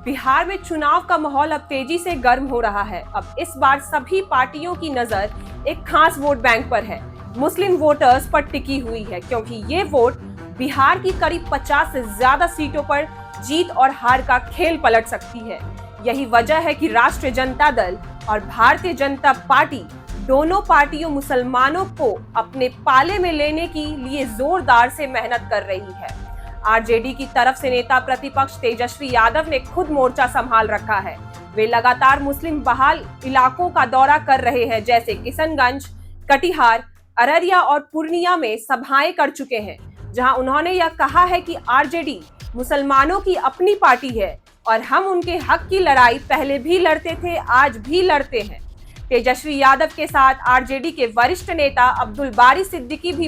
बिहार में चुनाव का माहौल अब तेजी से गर्म हो रहा है। अब इस बार सभी पार्टियों की नजर एक खास वोट बैंक पर है, मुस्लिम वोटर्स पर टिकी हुई है, क्योंकि ये वोट बिहार की करीब 50 से ज्यादा सीटों पर जीत और हार का खेल पलट सकती है। यही वजह है कि राष्ट्रीय जनता दल और भारतीय जनता पार्टी दोनों पार्टियों मुसलमानों को अपने पाले में लेने के लिए जोरदार से मेहनत कर रही है। आरजेडी की तरफ से नेता प्रतिपक्ष तेजस्वी यादव ने खुद मोर्चा संभाल रखा है। वे लगातार मुस्लिम बहाल इलाकों का दौरा कर रहे हैं, जैसे किशनगंज, कटिहार, अररिया और पूर्णिया में सभाएं कर चुके हैं, जहां उन्होंने यह कहा है कि आरजेडी मुसलमानों की अपनी पार्टी है और हम उनके हक की लड़ाई पहले भी लड़ते थे, आज भी लड़ते हैं। तेजस्वी यादव के साथ आरजेडी के वरिष्ठ नेता अब्दुल बारी सिद्दीकी भी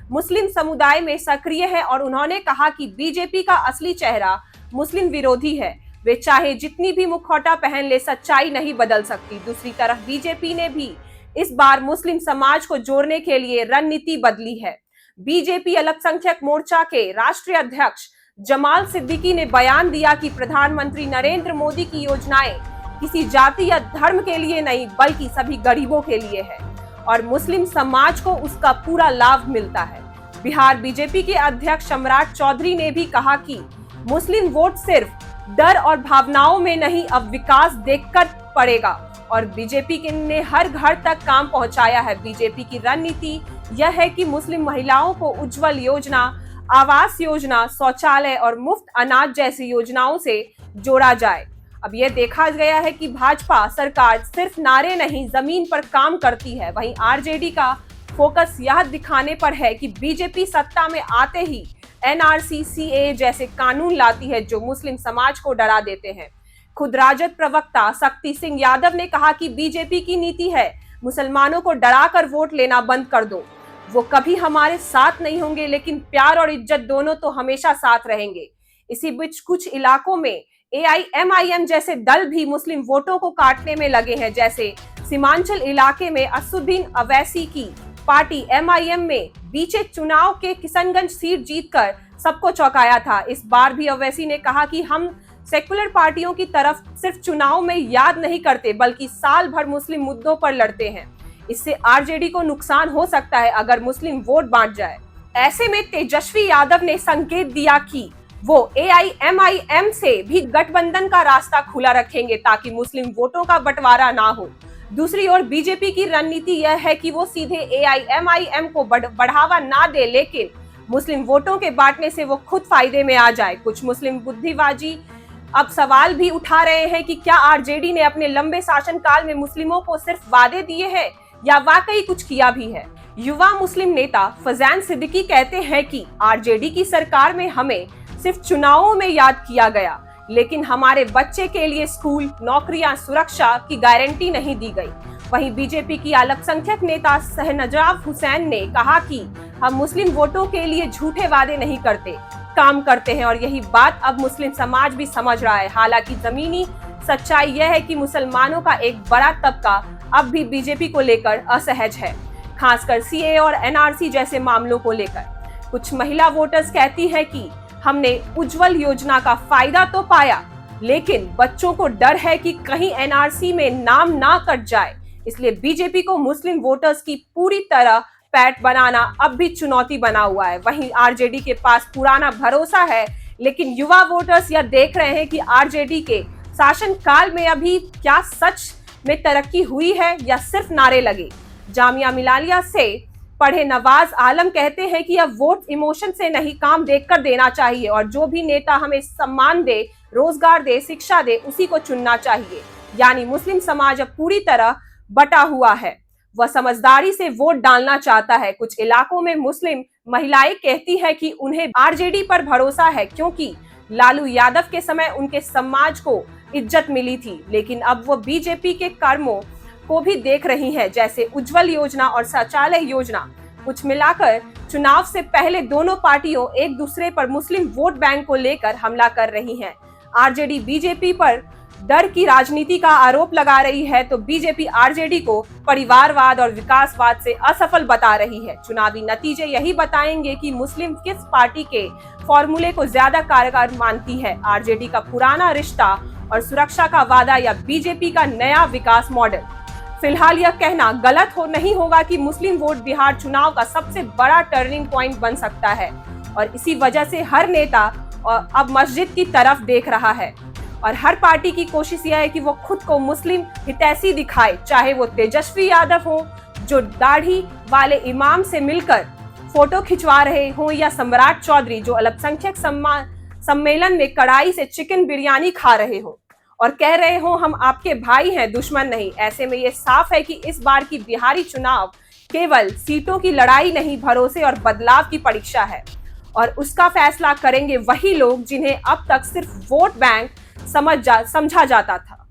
मुस्लिम समुदाय में सक्रिय है और उन्होंने कहा कि बीजेपी का असली चेहरा मुस्लिम विरोधी है। वे चाहे जितनी भी मुखौटा पहन ले, सच्चाई नहीं बदल सकती। दूसरी तरफ बीजेपी ने भी इस बार मुस्लिम समाज को जोड़ने के लिए रणनीति बदली है। बीजेपी अल्पसंख्यक मोर्चा के राष्ट्रीय अध्यक्ष जमाल सिद्दीकी ने बयान दिया कि प्रधानमंत्री नरेंद्र मोदी की योजनाएं किसी जाति या धर्म के लिए नहीं, बल्कि सभी गरीबों के लिए है और मुस्लिम समाज को उसका पूरा लाभ मिलता है। बिहार बीजेपी के अध्यक्ष सम्राट चौधरी ने भी कहा कि मुस्लिम वोट सिर्फ डर और भावनाओं में नहीं, अब विकास देखकर पड़ेगा और बीजेपी ने हर घर तक काम पहुंचाया है। बीजेपी की रणनीति यह है कि मुस्लिम महिलाओं को उज्जवल योजना, आवास योजना, शौचालय और मुफ्त अनाज जैसी योजनाओं से जोड़ा जाए। अब यह देखा गया है कि भाजपा सरकार सिर्फ नारे नहीं, जमीन पर काम करती है। वहीं आरजेडी का फोकस यह दिखाने पर है कि बीजेपी सत्ता में आते ही एनआरसी, सीएए जैसे कानून लाती है जो मुस्लिम समाज को डरा देते हैं। खुद राजद प्रवक्ता शक्ति सिंह यादव ने कहा कि बीजेपी की नीति है मुसलमानों को डराकर वोट लेना बंद कर दो। वो कभी हमारे साथ नहीं होंगे, लेकिन प्यार और इज्जत दोनों तो हमेशा साथ रहेंगे। इसी बीच कुछ इलाकों में एआईएमआईएम जैसे दल भी मुस्लिम वोटों को काटने में लगे हैं, जैसे सीमांचल इलाके में असुद्दीन अवैसी की पार्टी एमआईएम में बीचे चुनाव के किशनगंज सीट जीतकर सबको चौंकाया था। इस बार भी अवैसी ने कहा कि हम सेकुलर पार्टियों की तरफ सिर्फ चुनाव में याद नहीं करते, बल्कि साल भर मुस्लिम मुद्दों पर लड़ते हैं। इससे आरजेडी को नुकसान हो सकता है अगर मुस्लिम वोट बांट जाए। ऐसे में तेजस्वी यादव ने संकेत दिया कि वो एआईएमआईएम से भी गठबंधन का रास्ता खुला रखेंगे ताकि मुस्लिम वोटों का बंटवारा ना हो। दूसरी ओर बीजेपी की रणनीति यह है कि वो सीधे एआईएमआईएम को बढ़ावा ना दे, लेकिन मुस्लिम वोटों के बांटने से वो खुद फायदे में आ जाए। कुछ मुस्लिम बुद्धिवादी अब सवाल भी उठा रहे हैं कि क्या आरजेडी ने अपने लंबे शासनकाल में मुस्लिमों को सिर्फ वादे दिए हैं या वाकई कुछ किया भी है। युवा मुस्लिम नेता फजैन सिद्दीकी कहते हैं कि आरजेडी की सरकार में हमें सिर्फ चुनावों में याद किया गया, लेकिन हमारे बच्चे के लिए स्कूल, नौकरियां, सुरक्षा की गारंटी नहीं दी गई। वहीं बीजेपी की अल्पसंख्यक नेता शहनवाज हुसैन ने कहा कि हम मुस्लिम वोटों के लिए झूठे वादे नहीं करते, काम करते हैं और यही बात अब मुस्लिम समाज भी समझ रहा है। हालांकि जमीनी सच्चाई यह है कि मुसलमानों का एक बड़ा तबका अब भी बीजेपी को लेकर असहज है, खासकर सीए और एनआरसी जैसे मामलों को लेकर। कुछ महिला वोटर्स कहती हैं कि हमने उज्जवल योजना का फायदा तो पाया, लेकिन बच्चों को डर है कि कहीं एनआरसी में नाम ना कट जाए। इसलिए बीजेपी को मुस्लिम वोटर्स की पूरी तरह पैठ बनाना अब भी चुनौती बना हुआ है। वहीं आरजेडी के पास पुराना भरोसा है, लेकिन युवा वोटर्स यह देख रहे हैं कि आरजेडी के शासनकाल में अभी क्या सच में तरक्की हुई है या सिर्फ नारे लगे। जामिया मिलानिया से पढ़े नवाज आलम कहते हैं कि अब वोट इमोशन से नहीं, काम देखकर देना चाहिए और जो भी नेता हमें सम्मान दे, रोजगार दे, शिक्षा दे, उसी को चुनना चाहिए। यानी मुस्लिम समाज अब पूरी तरह बटा हुआ है, वह समझदारी से वोट डालना चाहता है। कुछ इलाकों में मुस्लिम महिलाएं कहती है कि उन्हें आरजेडी पर भरोसा है, क्योंकि लालू यादव के समय उनके समाज को इज्जत मिली थी, लेकिन अब वो बीजेपी के कर्मों को भी देख रही हैं, जैसे उज्जवल योजना और शौचालय योजना। कुछ मिलाकर चुनाव से पहले दोनों पार्टियों एक दूसरे पर मुस्लिम वोट बैंक को लेकर हमला कर रही हैं। आरजेडी बीजेपी पर डर की राजनीति का आरोप लगा रही है तो बीजेपी आरजेडी को परिवारवाद और विकासवाद से असफल बता रही है। चुनावी नतीजे यही बताएंगे कि मुस्लिम किस पार्टी के फॉर्मूले को ज्यादा कारगर मानती है, आरजेडी का पुराना रिश्ता और सुरक्षा का वादा या बीजेपी का नया विकास मॉडल। फिलहाल यह कहना गलत नहीं होगा कि मुस्लिम वोट बिहार चुनाव का सबसे बड़ा टर्निंग पॉइंट बन सकता है और इसी वजह से हर नेता अब मस्जिद की तरफ देख रहा है और हर पार्टी की कोशिश यह है कि वो खुद को मुस्लिम हितैषी दिखाए, चाहे वो तेजस्वी यादव हो जो दाढ़ी वाले इमाम से मिलकर फोटो खिंचवा रहे हों या सम्राट चौधरी जो अल्पसंख्यक सम्मेलन में कड़ाई से चिकन बिरयानी खा रहे हों और कह रहे हो हम आपके भाई हैं, दुश्मन नहीं। ऐसे में ये साफ है कि इस बार की बिहारी चुनाव केवल सीटों की लड़ाई नहीं, भरोसे और बदलाव की परीक्षा है और उसका फैसला करेंगे वही लोग जिन्हें अब तक सिर्फ वोट बैंक समझा जाता था।